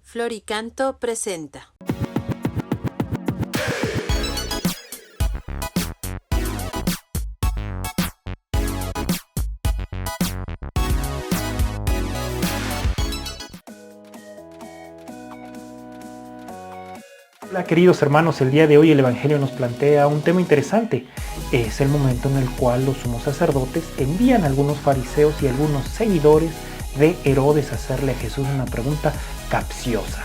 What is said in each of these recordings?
Floricanto presenta. Hola queridos hermanos, el día de hoy el Evangelio nos plantea un tema interesante. Es el momento en el cual los sumos sacerdotes envían a algunos fariseos y algunos seguidores de Herodes a hacerle a Jesús una pregunta capciosa.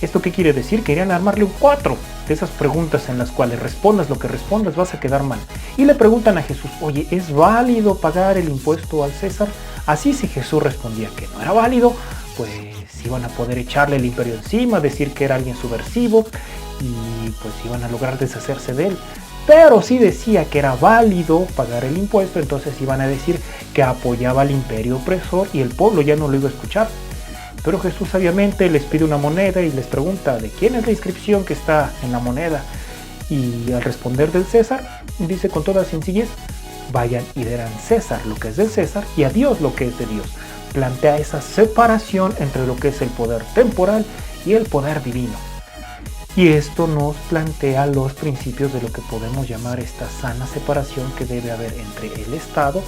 ¿Esto qué quiere decir? Querían armarle un 4 de esas preguntas en las cuales respondas lo que respondas vas a quedar mal. Y le preguntan a Jesús, oye, ¿es válido pagar el impuesto al César? Así si Jesús respondía que no era válido, pues iban a poder echarle el imperio encima, decir que era alguien subversivo y pues iban a lograr deshacerse de él. Pero si decía que era válido pagar el impuesto, entonces iban a decir que apoyaba al imperio opresor y el pueblo ya no lo iba a escuchar. Pero Jesús sabiamente les pide una moneda y les pregunta de quién es la inscripción que está en la moneda. Y al responder del César, dice con toda sencillez, vayan y den a César lo que es del César y a Dios lo que es de Dios. Plantea esa separación entre lo que es el poder temporal y el poder divino. Y esto nos plantea los principios de lo que podemos llamar esta sana separación que debe haber entre el Estado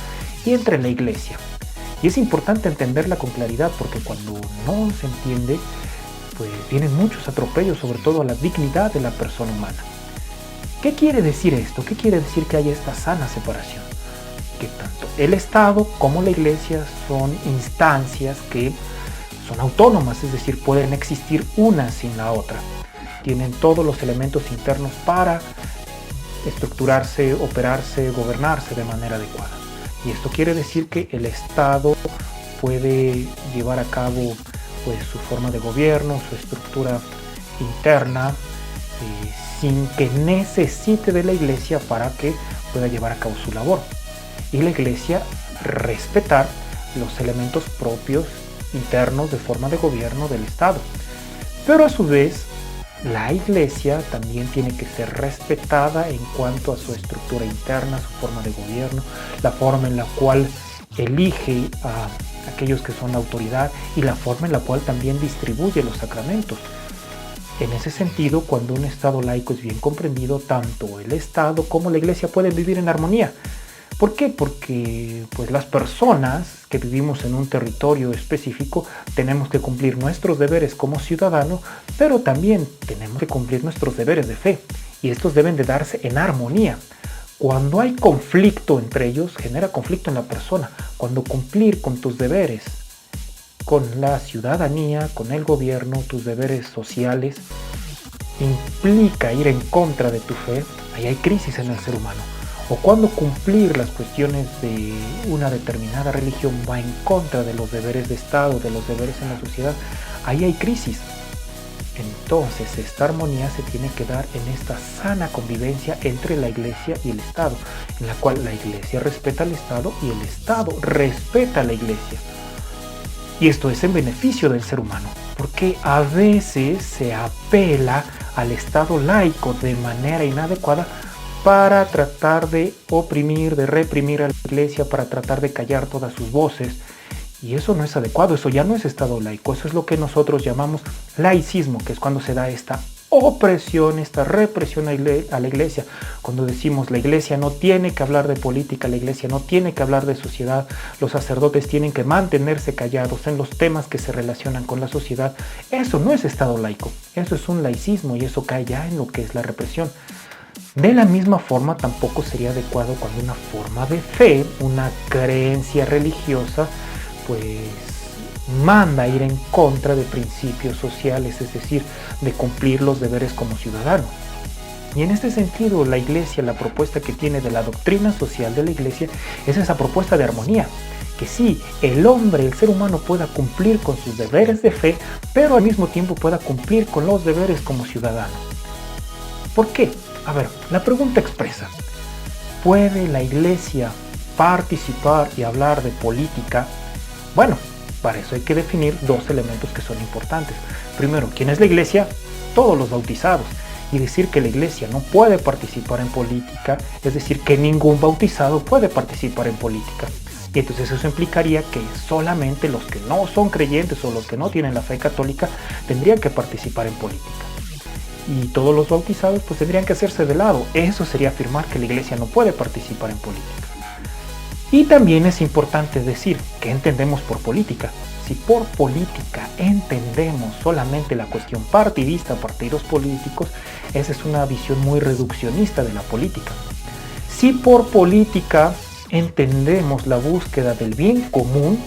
y entre la Iglesia. Y es importante entenderla con claridad porque cuando no se entiende, pues vienen muchos atropellos, sobre todo a la dignidad de la persona humana. ¿Qué quiere decir esto? ¿Qué quiere decir que haya esta sana separación? Que tanto el Estado como la Iglesia son instancias que son autónomas, es decir, pueden existir una sin la otra. Tienen todos los elementos internos para estructurarse, operarse, gobernarse de manera adecuada. Y esto quiere decir que el Estado puede llevar a cabo pues, su forma de gobierno, su estructura interna, sin que necesite de la Iglesia para que pueda llevar a cabo su labor. Y la Iglesia respetar los elementos propios internos de forma de gobierno del Estado. Pero a su vez, la Iglesia también tiene que ser respetada en cuanto a su estructura interna, su forma de gobierno, la forma en la cual elige a aquellos que son la autoridad y la forma en la cual también distribuye los sacramentos. En ese sentido, cuando un Estado laico es bien comprendido, tanto el Estado como la Iglesia pueden vivir en armonía. ¿Por qué? Porque pues, las personas que vivimos en un territorio específico tenemos que cumplir nuestros deberes como ciudadanos, pero también tenemos que cumplir nuestros deberes de fe. Y estos deben de darse en armonía. Cuando hay conflicto entre ellos, genera conflicto en la persona. Cuando cumplir con tus deberes, con la ciudadanía, con el gobierno, tus deberes sociales, implica ir en contra de tu fe, ahí hay crisis en el ser humano. O cuando cumplir las cuestiones de una determinada religión va en contra de los deberes de Estado, de los deberes en la sociedad, ahí hay crisis. Entonces esta armonía se tiene que dar en esta sana convivencia entre la Iglesia y el Estado, en la cual la Iglesia respeta al Estado y el Estado respeta a la Iglesia. Y esto es en beneficio del ser humano, porque a veces se apela al Estado laico de manera inadecuada para tratar de oprimir, de reprimir a la Iglesia, para tratar de callar todas sus voces. Y eso no es adecuado, eso ya no es Estado laico, eso es lo que nosotros llamamos laicismo, que es cuando se da esta opresión, esta represión a la Iglesia. Cuando decimos la Iglesia no tiene que hablar de política, la Iglesia no tiene que hablar de sociedad, los sacerdotes tienen que mantenerse callados en los temas que se relacionan con la sociedad, eso no es Estado laico, eso es un laicismo y eso cae ya en lo que es la represión. De la misma forma tampoco sería adecuado cuando una forma de fe, una creencia religiosa, pues manda ir en contra de principios sociales, es decir, de cumplir los deberes como ciudadano. Y en este sentido, la Iglesia, la propuesta que tiene de la doctrina social de la Iglesia es esa propuesta de armonía, que sí, el hombre, el ser humano pueda cumplir con sus deberes de fe, pero al mismo tiempo pueda cumplir con los deberes como ciudadano. ¿Por qué? A ver, la pregunta expresa, ¿puede la Iglesia participar y hablar de política? Bueno, para eso hay que definir dos elementos que son importantes. Primero, ¿quién es la Iglesia? Todos los bautizados. Y decir que la Iglesia no puede participar en política, es decir, que ningún bautizado puede participar en política. Y entonces eso implicaría que solamente los que no son creyentes o los que no tienen la fe católica tendrían que participar en política. Y todos los bautizados pues tendrían que hacerse de lado. Eso sería afirmar que la iglesia no puede participar en política. Y también es importante decir qué entendemos por política. Si por política entendemos solamente la cuestión partidista, partidos políticos, esa es una visión muy reduccionista de la política. Si por política entendemos la búsqueda del bien común,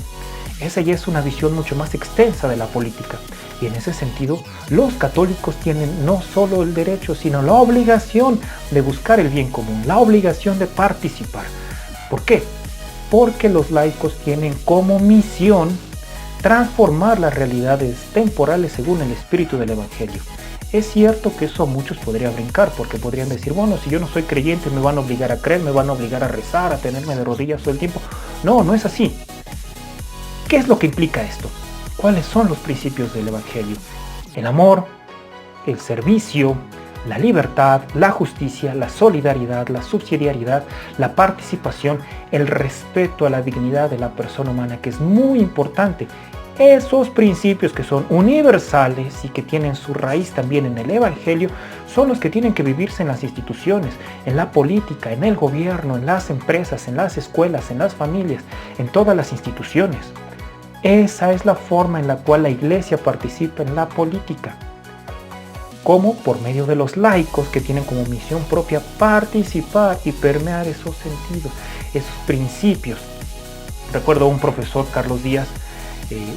esa ya es una visión mucho más extensa de la política. Y en ese sentido, los católicos tienen no solo el derecho, sino la obligación de buscar el bien común, la obligación de participar. ¿Por qué? Porque los laicos tienen como misión transformar las realidades temporales según el espíritu del Evangelio. Es cierto que eso a muchos podría brincar, porque podrían decir, bueno, si yo no soy creyente me van a obligar a creer, me van a obligar a rezar, a tenerme de rodillas todo el tiempo. No, no es así. ¿Qué es lo que implica esto? ¿Cuáles son los principios del Evangelio? El amor, el servicio, la libertad, la justicia, la solidaridad, la subsidiariedad, la participación, el respeto a la dignidad de la persona humana, que es muy importante. Esos principios que son universales y que tienen su raíz también en el Evangelio son los que tienen que vivirse en las instituciones, en la política, en el gobierno, en las empresas, en las escuelas, en las familias, en todas las instituciones. Esa es la forma en la cual la Iglesia participa en la política. Como por medio de los laicos que tienen como misión propia participar y permear esos sentidos, esos principios. Recuerdo a un profesor, Carlos Díaz,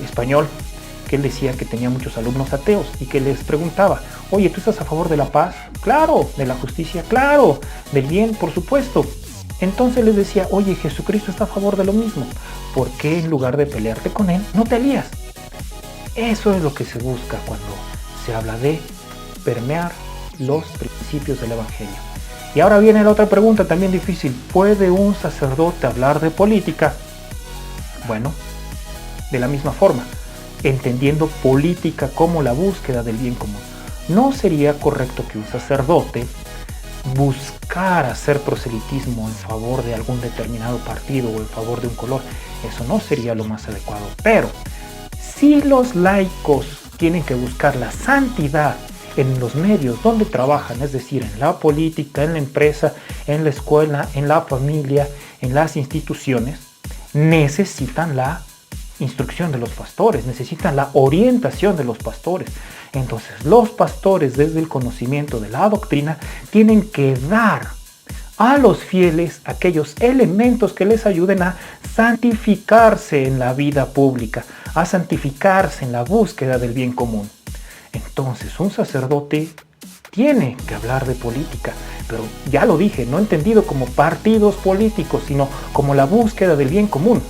español, que él decía que tenía muchos alumnos ateos y que les preguntaba, oye, ¿tú estás a favor de la paz? Claro. ¿De la justicia? Claro. ¿Del bien? Por supuesto. Entonces les decía, oye, Jesucristo está a favor de lo mismo. ¿Por qué en lugar de pelearte con él, no te alías? Eso es lo que se busca cuando se habla de permear los principios del Evangelio. Y ahora viene la otra pregunta también difícil. ¿Puede un sacerdote hablar de política? Bueno, de la misma forma, entendiendo política como la búsqueda del bien común. No sería correcto que un sacerdote buscara hacer proselitismo en favor de algún determinado partido o en favor de un color. Eso no sería lo más adecuado. Pero si los laicos tienen que buscar la santidad en los medios donde trabajan, es decir, en la política, en la empresa, en la escuela, en la familia, en las instituciones, necesitan la instrucción de los pastores, necesitan la orientación de los pastores. Entonces, los pastores, desde el conocimiento de la doctrina, tienen que dar a los fieles aquellos elementos que les ayuden a santificarse en la vida pública, a santificarse en la búsqueda del bien común. Entonces, un sacerdote tiene que hablar de política, pero ya lo dije, no entendido como partidos políticos, sino como la búsqueda del bien común.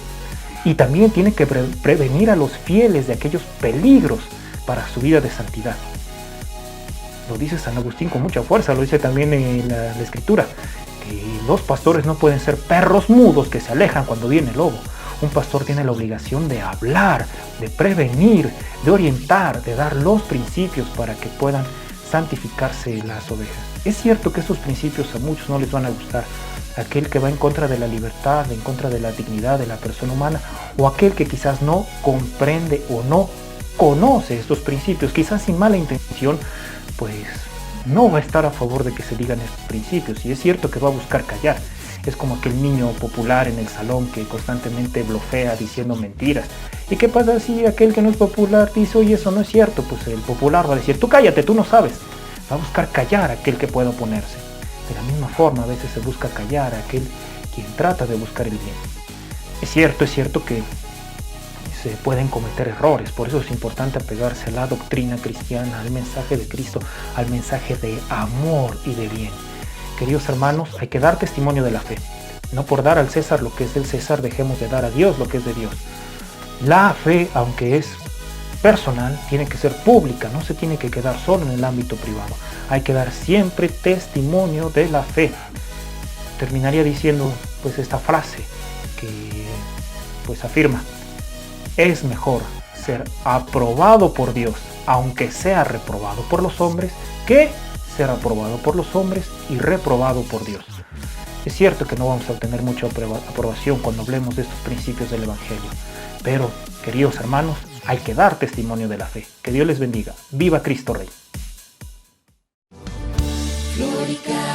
Y también tiene que prevenir a los fieles de aquellos peligros para su vida de santidad. Lo dice San Agustín con mucha fuerza, lo dice también en la Escritura, que los pastores no pueden ser perros mudos que se alejan cuando viene el lobo. Un pastor tiene la obligación de hablar, de prevenir, de orientar, de dar los principios para que puedan santificarse las ovejas. Es cierto que estos principios a muchos no les van a gustar. Aquel que va en contra de la libertad, en contra de la dignidad de la persona humana, o aquel que quizás no comprende o no conoce estos principios, quizás sin mala intención, pues no va a estar a favor de que se digan estos principios. Y es cierto que va a buscar callar. Es como aquel niño popular en el salón que constantemente blofea diciendo mentiras. ¿Y qué pasa si aquel que no es popular dice, oye, eso no es cierto? Pues el popular va a decir, tú cállate, tú no sabes. Va a buscar callar a aquel que pueda oponerse. De la misma forma, a veces se busca callar a aquel quien trata de buscar el bien. Es cierto que se pueden cometer errores, por eso es importante apegarse a la doctrina cristiana, al mensaje de Cristo, al mensaje de amor y de bien. Queridos hermanos, hay que dar testimonio de la fe. No por dar al César lo que es del César, dejemos de dar a Dios lo que es de Dios. La fe, aunque es personal, tiene que ser pública, no se tiene que quedar solo en el ámbito privado. Hay que dar siempre testimonio de la fe. Terminaría diciendo pues esta frase que pues afirma: es mejor ser aprobado por Dios, aunque sea reprobado por los hombres, que ser aprobado por los hombres y reprobado por Dios. Es cierto que no vamos a obtener mucha aprobación cuando hablemos de estos principios del Evangelio, pero, queridos hermanos, hay que dar testimonio de la fe. Que Dios les bendiga. ¡Viva Cristo Rey! Floricanto.